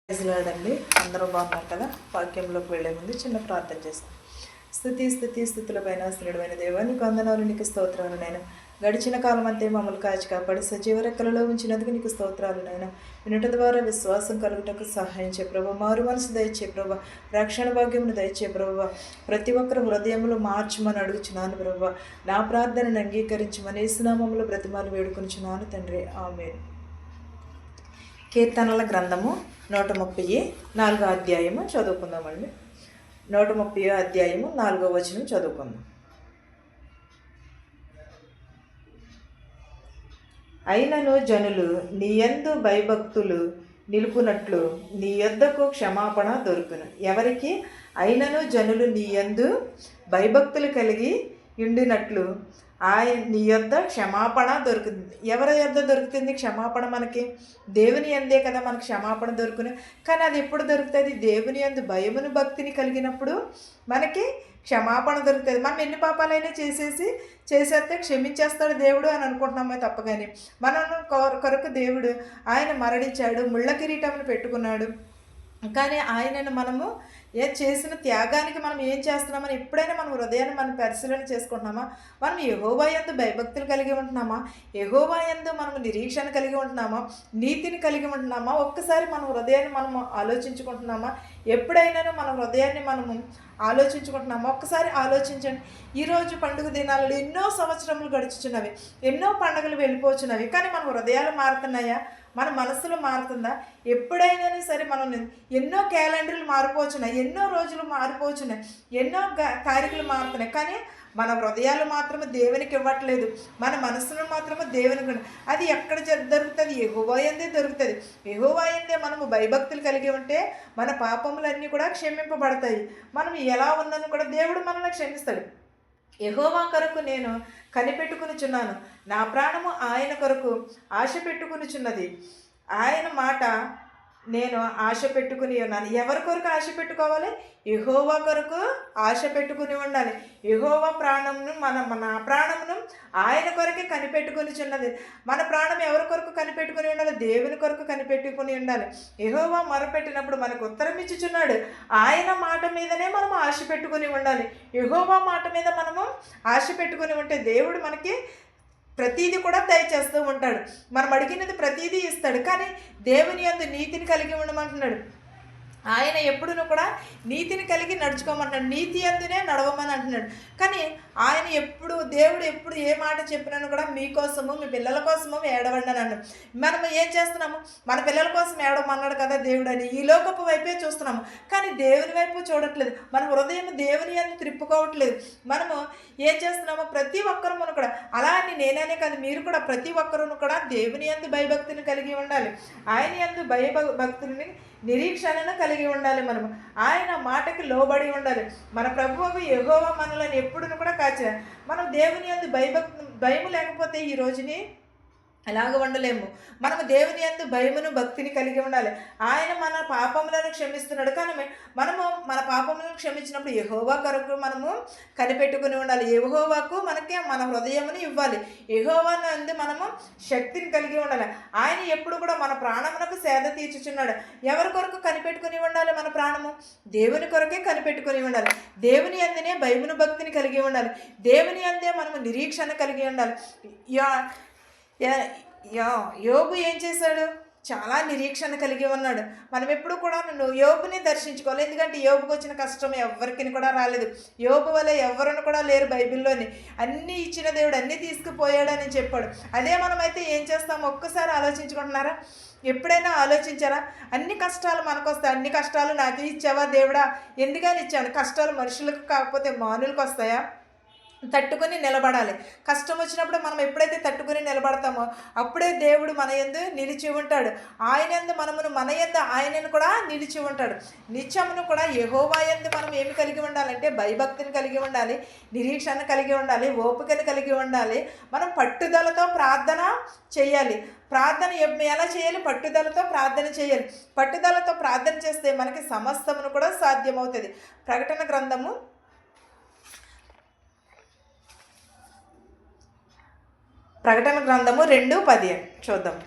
ప్రైజ్లాడండి. అందరూ బాగున్నారు కదా. వాక్యంలోకి వెళ్లే ముందు చిన్న ప్రార్థన చేస్తాం. స్థుతులపైన శ్రేణుడైన దేవా, నీకు వందనాలు, నీకు స్తోత్రాలు. నేను గడిచిన కాలం అంతే మమ్మల్ని కాచి కాపాడి సజీవ రెక్కలలో ఉంచినందుకు నీకు స్తోత్రాలు. నేను వినుట ద్వారా విశ్వాసం కలుగుటకు సహాయం చే ప్రభు, మారు మనసు దయచే ప్రభు, రక్షణ భాగ్యమును దయచే ప్రభు, ప్రతి ఒక్కరు హృదయములు మార్చమని అడుగుచున్నాను ప్రభు. నా ప్రార్థనను అంగీకరించమని యేసునామములో బ్రతిమాలు వేడుకొనిచున్నాను తండ్రి, ఆమేన్. కీర్తనల గ్రంథము 134 అధ్యాయము చదువుకుందామండి. 130 అధ్యాయము 4వ వచనం చదువుకుందాం. అయినను జనులు నీ యందు భయభక్తులు నిలుపునట్లు నీ యొద్దకు క్షమాపణ దొరుకును. ఎవరికి? అయినను జనులు నీ యందు భయభక్తులు కలిగి ఉండినట్లు నీ యొద్ద క్షమాపణ దొరుకుతుంది. ఎవరి యొద్ద దొరుకుతుంది క్షమాపణ? మనకి దేవుని యందే కదా మనకు క్షమాపణ దొరుకును. కానీ అది ఎప్పుడు దొరుకుతుంది? దేవుని యందు భయమును భక్తిని కలిగినప్పుడు మనకి క్షమాపణ దొరుకుతుంది. మనం ఎన్ని పాపాలైనా చేసేస్తే క్షమించేస్తాడు దేవుడు అని అనుకుంటున్నామే తప్ప. కానీ మనం కొరకు దేవుడు ఆయన మరణించాడు, ముళ్ళ కిరీటమును పెట్టుకున్నాడు. కానీ ఆయనను మనము చేసిన త్యాగానికి మనం ఏం చేస్తున్నామని ఎప్పుడైనా మనం హృదయాన్ని మనం పరిశీలన చేసుకుంటున్నామా? మనం యెహోవా యందు భయభక్తులు కలిగి ఉంటున్నామా? యెహోవా యందు మనము నిరీక్షణ కలిగి ఉంటున్నామా? నీతిని కలిగి ఉంటున్నామా? ఒక్కసారి మన హృదయాన్ని మనము ఆలోచించుకుంటున్నామా? ఎప్పుడైనా మన హృదయాన్ని మనము ఆలోచించుకుంటున్నామా? ఒక్కసారి ఆలోచించండి. ఈరోజు పండుగ దినాలలో ఎన్నో సంవత్సరములు గడుచుచున్నవి, ఎన్నో పండుగలు వెళ్ళిపోచున్నవి. కానీ మన హృదయాలు మారుతున్నాయా? మన మనసులు మారుతుందా? ఎప్పుడైనా సరే మనం ఎన్నో క్యాలెండర్లు మారిపోచున్నాయి, ఎన్నో రోజులు మారిపోచున్నాయి, ఎన్నో తారీఖులు మారుతున్నాయి. కానీ మన హృదయాలు మాత్రమే దేవునికి ఇవ్వట్లేదు, మన మనసును మాత్రమే దేవునికి. అది ఎక్కడ దొరుకుతుంది? యెహోవా యందే దొరుకుతుంది. యెహోవా యందే మనము భయభక్తులు కలిగి ఉంటే మన పాపములన్నీ కూడా క్షమింపబడతాయి. మనం ఎలా ఉన్నను కూడా దేవుడు మనల్ని క్షమిస్తాడు. యెహోవా కొరకు నేను కనిపెట్టుకునిచున్నాను, నా ప్రాణము ఆయన కొరకు ఆశ పెట్టుకునిచున్నది. ఆయన మాట నేను ఆశ పెట్టుకుని ఉన్నాను. ఎవరి కొరకు ఆశ పెట్టుకోవాలి? యెహోవా కొరకు ఆశ పెట్టుకుని ఉండాలి. యెహోవా ప్రాణమును నా ప్రాణమును ఆయన కొరకే కనిపెట్టుకునిచున్నది. మన ప్రాణం ఎవరి కొరకు కనిపెట్టుకుని ఉండాలి? దేవుని కొరకు కనిపెట్టుకుని ఉండాలి. యెహోవా మొరపెట్టినప్పుడు మనకు ఉత్తరం ఇచ్చుచున్నాడు. ఆయన మాట మీదనే మనం ఆశ పెట్టుకుని ఉండాలి. యెహోవా మాట మీద మనము ఆశ పెట్టుకుని ఉంటే దేవుడు మనకి ప్రతీది కూడా దయచేస్తూ ఉంటాడు. మనం అడిగినది ప్రతీదీ ఇస్తాడు. కానీ దేవుని యందు నీతిని కలిగి ఉండమంటున్నాడు. ఆయన ఎప్పుడును కూడా నీతిని కలిగి నడుచుకోమంటున్నాడు, నీతి అందునే నడవమని అంటున్నాడు. కానీ ఆయన దేవుడు ఎప్పుడు ఏ మాట చెప్పినాను కూడా మీకోసము, మీ పిల్లల కోసము ఏడవండి అని అన్నాడు. మనం ఏం చేస్తున్నాము? మన పిల్లల కోసం ఏడవమన్నాడు కదా దేవుడు అని ఈ లోకపు వైపే చూస్తున్నాము, కానీ దేవుని వైపు చూడట్లేదు. మన హృదయం దేవుని యందు త్రిప్పుకోవట్లేదు. మనము ఏం చేస్తున్నామో ప్రతి ఒక్కరూ కూడా, అలా అని నేననే కాదు, మీరు కూడా ప్రతి ఒక్కరూ కూడా దేవుని యందు భయభక్తిని కలిగి ఉండాలి. ఆయన యందు భయభక్తులని నిరీక్షణను కలిగి ఉండాలి. మనము ఆయన మాటకి లోబడి ఉండాలి. మన ప్రభువుకు యెహోవా మనలను ఎప్పుడును కూడా కాచా. మనం దేవుని యందు భయము లేకపోతే ఈ రోజుని అలాగ ఉండలేము. మనము దేవుని యందు భయమును భక్తిని కలిగి ఉండాలి. ఆయన మన పాపములను క్షమిస్తున్నాడు. కానీ మనము మన పాపములను క్షమించినప్పుడు యెహోవా కొరకు మనము కనిపెట్టుకుని ఉండాలి. యెహోవాకు మనకి మన హృదయమును ఇవ్వాలి. యెహోవా నందు మనము శక్తిని కలిగి ఉండాలి. ఆయన ఎప్పుడు కూడా మన ప్రాణమునకు సేద తీర్చుచున్నాడు. ఎవరి కొరకు కనిపెట్టుకుని ఉండాలి? మన ప్రాణము దేవుని కొరకే కనిపెట్టుకుని ఉండాలి. దేవుని యందునే భయమును భక్తిని కలిగి ఉండాలి. దేవుని యందే మనము నిరీక్షణ కలిగి ఉండాలి. యోబు ఏం చేశాడు? చాలా నిరీక్షణ కలిగి ఉన్నాడు. మనం ఎప్పుడు కూడా యోబుని దర్శించుకోవాలి. ఎందుకంటే యోబుకు వచ్చిన కష్టం ఎవరికి కూడా రాలేదు. యోబు వల్ల ఎవరిని కూడా లేరు బైబిల్లోని. అన్నీ ఇచ్చిన దేవుడు అన్నీ తీసుకుపోయాడని చెప్పాడు. అదే మనమైతే ఏం చేస్తాము? ఒక్కసారి ఆలోచించుకుంటున్నారా? ఎప్పుడైనా ఆలోచించారా? అన్ని కష్టాలు మనకు వస్తాయి. అన్ని కష్టాలు నాకే ఇచ్చావా దేవుడా? ఎందుకని ఇచ్చాను? కష్టాలు మనుషులకు కాకపోతే మానులకు వస్తాయా? తట్టుకొని నిలబడాలి. కష్టం వచ్చినప్పుడు మనం ఎప్పుడైతే తట్టుకొని నిలబడతామో అప్పుడే దేవుడు మన యందు నిలిచి ఉంటాడు. ఆయన యందు మన యందు ఆయనను కూడా నిలిచి ఉంటాడు. నిత్యమును కూడా యెహోవా యందు మనం ఏమి కలిగి ఉండాలంటే భయభక్తిని కలిగి ఉండాలి, నిరీక్షణ కలిగి ఉండాలి, ఓపికను కలిగి ఉండాలి. మనం పట్టుదలతో ప్రార్థన చేయాలి. ప్రార్థన ఎలా చేయాలి? పట్టుదలతో ప్రార్థన చేయాలి. పట్టుదలతో ప్రార్థన చేస్తే మనకి సమస్తమును కూడా సాధ్యమవుతుంది. ప్రకటన గ్రంథము 2:10 చూద్దాం.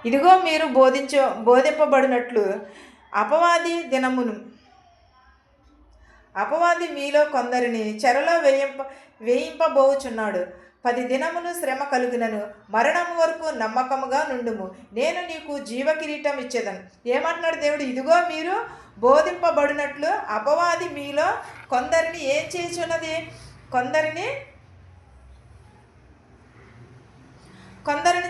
ఇదిగో మీరు బోధింపబడినట్లు అపవాది మీలో కొందరిని చెరలో వేయింపబోచున్నాడు. 10 దినములు శ్రమ కలుగునను మరణం వరకు నమ్మకముగా నుండుము, నేను నీకు జీవ కిరీటం ఇచ్చేదను. ఏమంటున్నాడు దేవుడు? ఇదిగో మీరు బోధింపబడినట్లు అపవాది మీలో కొందరిని ఏం చేయుచున్నది? కొందరిని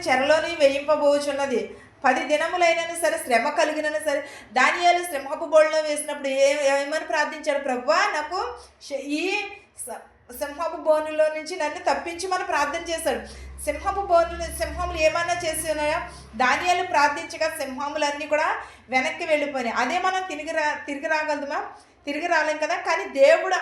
చెరలోని వేయింపబోచున్నది. 10 దినములైనను సరే, శ్రమ కలిగినను సరే. దానియేలు సింహపు బోళ్ళలో వేసినప్పుడు ఏమని ప్రార్థించాడు? ప్రభువా, నాకు ఈ సింహపు బోనులో నుంచి నన్ను తప్పించమని ప్రార్థన చేశాడు. సింహములు ఏమన్నా చేస్తున్నాయా? దానియేలు ప్రార్థించగా సింహములన్నీ కూడా వెనక్కి వెళ్ళిపోయినాయి. అదే మనం తిరిగి రాగలదుమా? తిరిగి రాలేం కదా. కానీ దేవుడు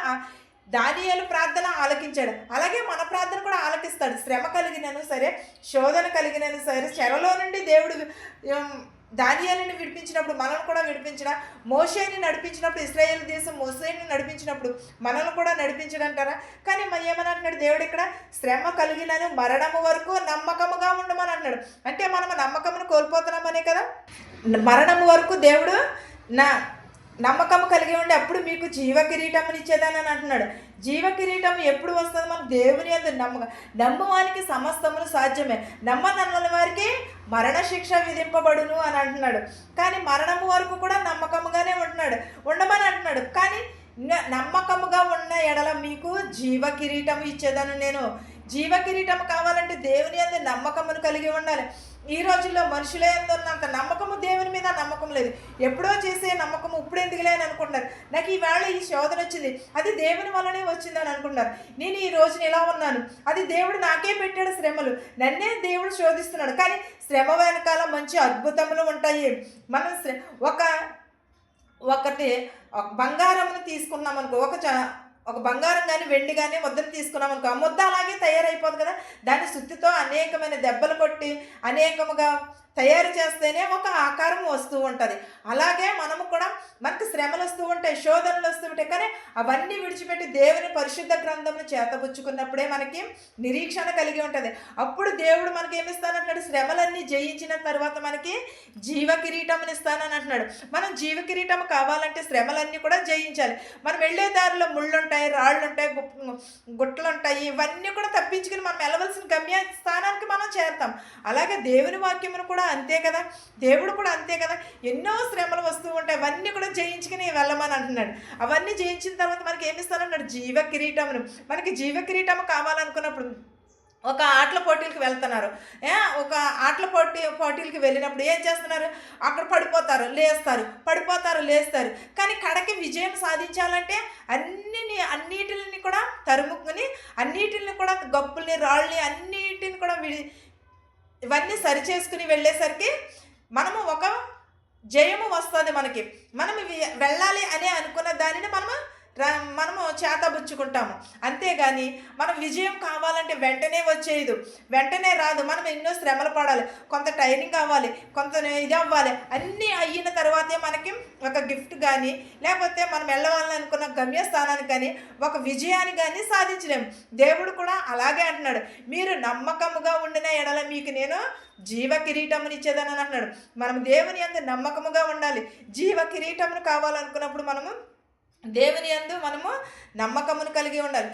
దానియేలు ప్రార్థన ఆలకించాడు. అలాగే మన ప్రార్థన కూడా ఆలకిస్తాడు. శ్రమ కలిగినను సరే, శోధన కలిగినను సరే, చెరలో నుండి దేవుడు దానియేలుని విడిపించినప్పుడు మనల్ని కూడా విడిపించిన, మోషేని నడిపించినప్పుడు, ఇశ్రాయేలు దేశం మోషేని నడిపించినప్పుడు మనల్ని కూడా నడిపించడంటారా? కానీ ఏమని అంటున్నాడు దేవుడు ఇక్కడ? శ్రమ కలిగినను మరణము వరకు నమ్మకముగా ఉండమని అంటున్నాడు. అంటే మనం నమ్మకమును కోల్పోతున్నామనే కదా. మరణము వరకు దేవుడు నమ్మకం కలిగి ఉండి అప్పుడు మీకు జీవ కిరీటముని ఇచ్చేదని అంటున్నాడు. జీవ కిరీటం ఎప్పుడు వస్తుంది? మనం దేవుని యందు నమ్మువానికి సమస్తమును సాధ్యమే, నమ్మనన్న వారికి మరణశిక్ష విధింపబడును అని అంటున్నాడు. కానీ మరణము వరకు కూడా నమ్మకముగానే ఉండమని అంటున్నాడు. కానీ నమ్మకముగా ఉన్న ఎడల మీకు జీవ కిరీటం ఇచ్చేదను నేను. జీవ కిరీటం కావాలంటే దేవుని యందు నమ్మకమును కలిగి ఉండాలి. ఈ రోజుల్లో మనుషులే ఉన్నంత నమ్మకము దేవుని మీద నమ్మకం లేదు. ఎప్పుడో చేసే నమ్మకము ఇప్పుడు ఎందుకులే అని అనుకుంటున్నారు. నాకు ఈవేళ ఈ శోధన వచ్చింది, అది దేవుని వల్లనే వచ్చిందని అనుకుంటున్నారు. నేను ఈ రోజున ఇలా ఉన్నాను, అది దేవుడు నాకే పెట్టాడు శ్రమలు, నన్నే దేవుడు శోధిస్తున్నాడు. కానీ శ్రమ వెనకాల మంచి అద్భుతములు ఉంటాయి. మనం ఒకటి బంగారమును తీసుకున్నాం అనుకో, ఒక బంగారం కానీ వెండి కానీ ముద్దను తీసుకున్నాం అనుకో, ఆ ముద్ద అలాగే తయారైపోదు కదా. దాని సుత్తితో అనేకమైన దెబ్బలు కొట్టి అనేకముగా తయారు చేస్తేనే ఒక ఆకారం వస్తూ ఉంటుంది. అలాగే మనము కూడా మనకు శ్రమలు వస్తూ ఉంటాయి, శోధనలు వస్తూ ఉంటాయి. కానీ అవన్నీ విడిచిపెట్టి దేవుని పరిశుద్ధ గ్రంథమును చేతబుచ్చుకున్నప్పుడే మనకి నిరీక్షణ కలిగి ఉంటుంది. అప్పుడు దేవుడు మనకి ఏమిస్తానంటున్నాడు? శ్రమలన్నీ జయించిన తర్వాత మనకి జీవ కిరీటముని ఇస్తానని అంటున్నాడు. మనం జీవ కిరీటం కావాలంటే శ్రమలన్నీ కూడా జయించాలి. మనం వెళ్ళే దారిలో ముళ్ళుంటాయి, రాళ్ళుంటాయి, గుట్టలుంటాయి. ఇవన్నీ కూడా తప్పించుకుని మనం వెళ్ళవలసిన గమ్య స్థానానికి మనం చేరుతాం. అలాగే దేవుని వాక్యమును కూడా అంతే కదా, దేవుడు కూడా అంతే కదా. ఎన్నో శ్రమలు వస్తూ ఉంటాయి, అవన్నీ కూడా జయించుకుని వెళ్ళమని అంటున్నాడు. అవన్నీ జయించిన తర్వాత మనకి ఏమిస్తానన్నాడు? జీవ కిరీటమును. మనకి జీవ కిరీటము కావాలనుకున్నప్పుడు ఒక ఆటల పోటీలకు వెళ్తున్నారు. ఒక ఆటల పోటీలకు వెళ్ళినప్పుడు ఏం చేస్తున్నారు? అక్కడ పడిపోతారు, లేస్తారు. కానీ కడకి విజయం సాధించాలంటే అన్నిటిని కూడా తరుముకుని, అన్నిటిని కూడా గప్పుల్ని, రాళ్ళని అన్నిటిని కూడా ఇవన్నీ సరిచేసుకుని వెళ్ళేసరికి మనము ఒక జయము వస్తుంది మనకి. మనం వెళ్ళాలి అని అనుకున్న దానిని మనము చేతబుచ్చుకుంటాము. అంతేగాని మనం విజయం కావాలంటే వెంటనే రాదు. మనం ఎన్నో శ్రమలు పడాలి, కొంత ట్రైనింగ్ అవ్వాలి, కొంత ఇది అవ్వాలి. అన్నీ అయిన తర్వాతే మనకి ఒక గిఫ్ట్ కానీ, లేకపోతే మనం వెళ్ళాలని అనుకున్న గమ్యస్థానానికి కానీ, ఒక విజయాన్ని కానీ సాధించలేము. దేవుడు కూడా అలాగే అంటున్నాడు, మీరు నమ్మకముగా ఉండిన ఎడల మీకు నేను జీవ కిరీటముని ఇచ్చేదని అంటున్నాడు. మనం దేవుని యందు నమ్మకముగా ఉండాలి. జీవ కిరీటమును కావాలనుకున్నప్పుడు మనము దేవుని యందు మనము నమ్మకమును కలిగి ఉండాలి.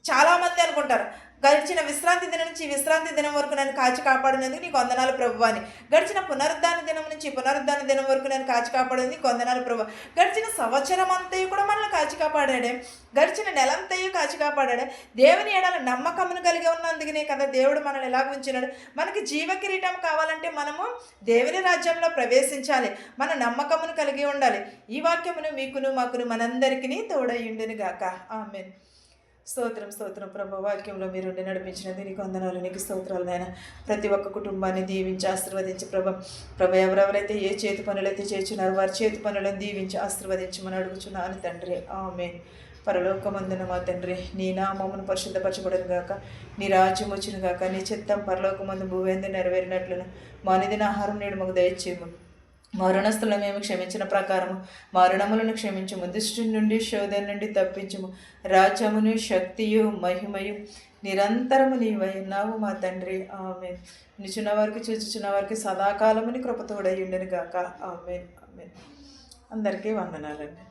చాలామంది అనుకుంటారు, గడిచిన విశ్రాంతి దినం నుంచి విశ్రాంతి దినం వరకు నన్ను కాచి కాపాడినందుకు నీకు వందనాలు ప్రభువా అని. గడిచిన పునరుద్ధాన దినం నుంచి పునరుద్ధాన దినం వరకు నేను కాచి కాపాడినందుకు వందనాలు ప్రభువా. గడిచిన సంవత్సరం అంతయు కూడా మనల్ని కాచి కాపాడాడే, గడిచిన నెలంతయు కాచి కాపాడాడే. దేవుని ఎడల నమ్మకమును కలిగి ఉన్నందుకునే కదా దేవుడు మనల్ని ఎలాగ ఉంచినాడు. మనకి జీవ కిరీటం కావాలంటే మనము దేవుని రాజ్యంలో ప్రవేశించాలి, మన నమ్మకమును కలిగి ఉండాలి. ఈ వాక్యమును మీకును మాకును మనందరికీ తోడయ్యుండును గాక. ఆమేన్. స్తోత్రం ప్రభు. వాక్యంలో మీరు నడిపించినది నీకు వందనాలు, నీకు స్తోత్రాలు నాయన. ప్రతి ఒక్క కుటుంబాన్ని దీవించి ఆశీర్వదించి ప్రభు ఎవరెవరైతే ఏ చేతి పనులైతే చేస్తున్నారు వారి చేతి పనులను దీవించి ఆశీర్వదించమని అడుగుచున్నాను తండ్రి. ఆమేన్. పరలోకమందున మా తండ్రి, నీ నామమును పరిశుద్ధపరచబడును గాక, నీ రాజ్యం వచ్చును గాక, నీ చిత్తం పరలోకమందు భూవేందు నెరవేరినట్లును మా అనుదిన ఆహారం నేడు మాకు దయచేయము. మా రుణస్థులను మేము క్షమించిన ప్రకారము మా రుణములను క్షమించము. దుష్టు నుండి శోధన నుండి తప్పించము. రాజ్యమును శక్తియు మహిమయు నిరంతరము నీవై ఉన్నావు మా తండ్రి. ఆమెన్. నిచున్న వారికి చూచుచున్న వారికి సదాకాలముని కృపతోడై ఉండెను గాక. ఆమెన్. ఆమెన్. అందరికీ వందనాలండి.